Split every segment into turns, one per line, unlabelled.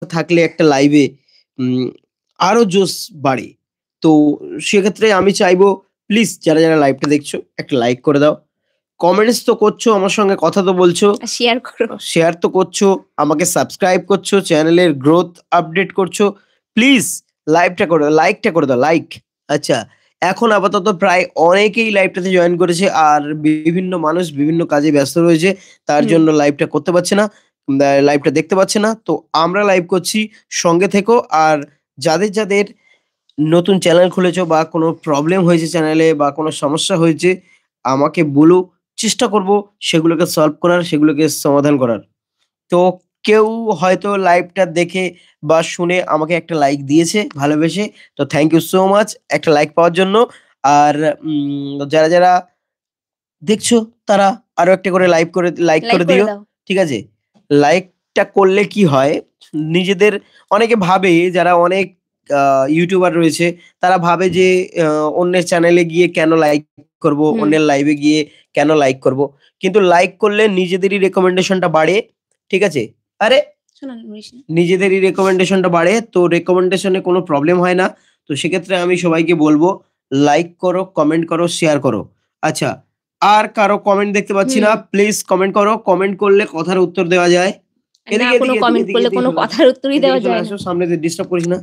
থাকলে একটা লাইভে উম আরো জোশ বাড়ে। তো সেক্ষেত্রে আমি চাইবো প্লিজ যারা লাইভটা দেখছো একটা লাইক করে দাও। কমেন্টস তো করছো, আমার সঙ্গে কথা তো বলছো,
শেয়ার করো।
শেয়ার তো করছো, আমাকে সাবস্ক্রাইব করছো, চ্যানেলের গ্রোথ আপডেট করছো। প্লিজ লাইকটা করে দাও লাইক। আচ্ছা, এখন আপাতত প্রায় অনেকেই লাইভটাতে জয়েন করেছে আর বিভিন্ন মানুষ বিভিন্ন কাজে ব্যস্ত রয়েছে। তার জন্য লাইভটা করতে পারছে না, লাইভটা দেখতে পাচ্ছে না। তো আমরা লাইভ করছি, সঙ্গে থেকো। আর যাদের নতুন চ্যানেল খুলেছো বা কোনো প্রবলেম হয়েছে চ্যানেলে বা কোনো সমস্যা হয়েছে, আমাকে বলো, চেষ্টা করব সেগুলোকে সলভ করার, সেগুলোকে সমাধান করার। তো কেউ হয়তো লাইভটা দেখে বা শুনে আমাকে একটা লাইক দিয়েছে ভালোবেসে। তো থ্যাংক ইউ সো মাচ একটা লাইক পাওয়ার জন্য। আর যারা দেখছো তারা আরো একটা করে লাইক করে দিও।
দাও।
ঠিক আছে? লাইকটা করলে কি হয়, নিজেদের অনেকে ভাবে যারা অনেক ইউটিউবার রয়েছে তারা ভাবে যে অন্যের চ্যানেলে গিয়ে কেন লাইক করব, অন্যের লাইভে গিয়ে কেন লাইক করব। কিন্তু লাইক করলে নিজেদেরই রেকমেন্ডেশনটা বাড়ে। ঠিক আছে? আরে নিজেদেরই রেকমেন্ডেশনটা বাড়ে, তো রেকমেন্ডেশনে কোনো প্রবলেম হয় না। তো সেক্ষেত্রে আমি সবাইকে বলবো লাইক করো, কমেন্ট করো, শেয়ার করো। আচ্ছা, আর কারো কমেন্ট দেখতে পাচ্ছি না। প্লিজ কমেন্ট করো। কমেন্ট করলে কথার উত্তর দেওয়া যায়।
না, কোনো কমেন্ট করলে কোনো কথার উত্তরই দেওয়া যায় না।
সামনে দিয়ে ডিস্টার্ব করিস না।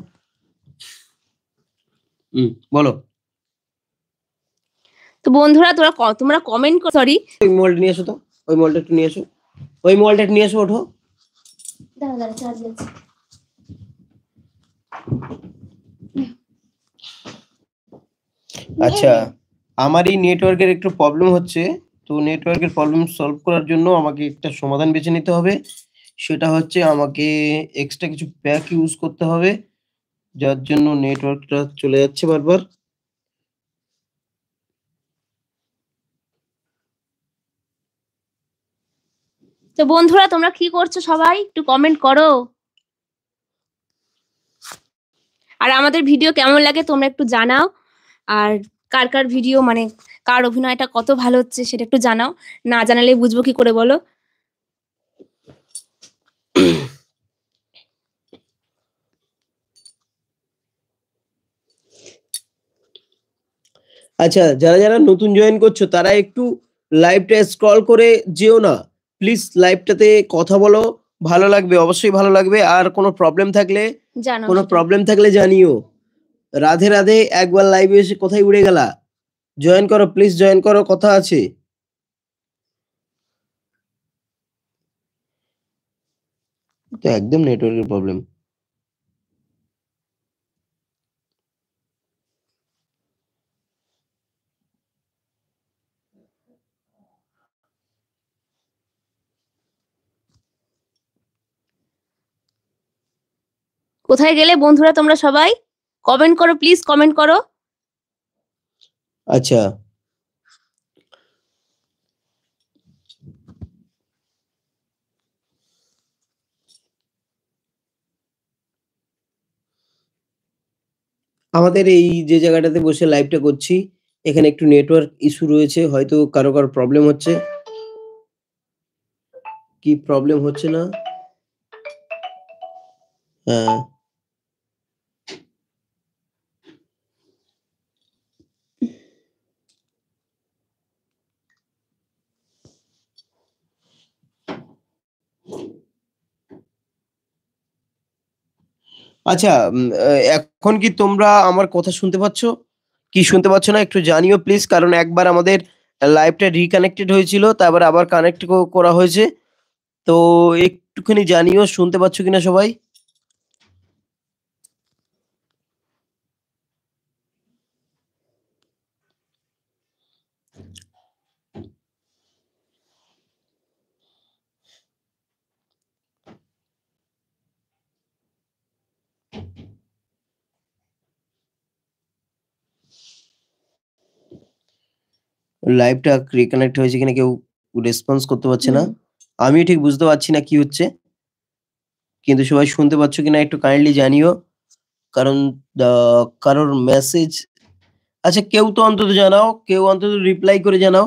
বলো।
তো বন্ধুরা তোমরা কমেন্ট সরি,
ওই মোবাইলটা নিয়ে এসো তো, ওই মোবাইলটা একটু নিয়ে এসো, ওই মোবাইলটা একটু নিয়ে এসো, ওঠো।
দাঁড়া চার্জ আছে।
আচ্ছা, আমারই নেটওয়ার্কের একটু প্রবলেম হচ্ছে। তো নেটওয়ার্কের প্রবলেম সলভ করার জন্য আমাকে একটা সমাধান বেছে নিতে হবে। সেটা হচ্ছে আমাকে এক্সট্রা কিছু প্যাক ইউজ করতে হবে, যার জন্য নেটওয়ার্কটা চলে যাচ্ছে বারবার।
তো বন্ধুরা তোমরা কি করছো সবাই একটু কমেন্ট করো। আর আমাদের ভিডিও কেমন লাগে তোমরা একটু জানাও। আর কার ভিডিও মানে কার অভিনয়টা কত ভালো হচ্ছে সেটা একটু জানাও। না জানালে বুঝবো কি করে বলো।
আচ্ছা, যারা নতুন জয়েন করছো তারা একটু লাইভটা স্ক্রল করে যেও না। প্লিজ লাইভটাতে কথা বলো, ভালো লাগবে, অবশ্যই ভালো লাগবে। আর কোনো প্রবলেম থাকলে জানিও। রাধে রাধে। একবার লাইভে এসে কোথায় উড়ে গেলা? জয়েন করো, প্লিজ জয়েন করো, কথা আছে। তো একদম নেটওয়ার্কের প্রবলেম।
কোথায় গেলে বন্ধুরা তোমরা সবাই? কমেন্ট করো, প্লিজ কমেন্ট করো।
আচ্ছা, আমাদের এই যে জায়গাটাতে বসে লাইভটা করছি, এখানে একটু নেটওয়ার্ক ইস্যু রয়েছে। হয়তো কারো প্রবলেম হচ্ছে। কি প্রবলেম হচ্ছে না? হ্যাঁ, আচ্ছা, এখন কি তোমরা আমার কথা শুনতে পাচ্ছ? কি শুনতে পাচ্ছ না একটু জানিও প্লিজ। কারণ একবার আমাদের লাইভটা রিকানেক্টেড হয়েছিল, তারপর আবার কানেক্ট করা হয়েছে। তো একটুখানি জানিও শুনতে পাচ্ছ কিনা সবাই। লাইভটা রিকানেক্ট হয়েছে কিনা কেউ রেসপন্স করতে পারছে না। আমিও ঠিক বুঝতে পারছি না কি হচ্ছে, কিন্তু সবাই শুনতে পাচ্ছ কিনা একটু কাইন্ডলি জানিও। কারণ কারোর মেসেজ, আচ্ছা কেউ তো অন্তত জানাও, কেউ অন্তত রিপ্লাই করে জানাও।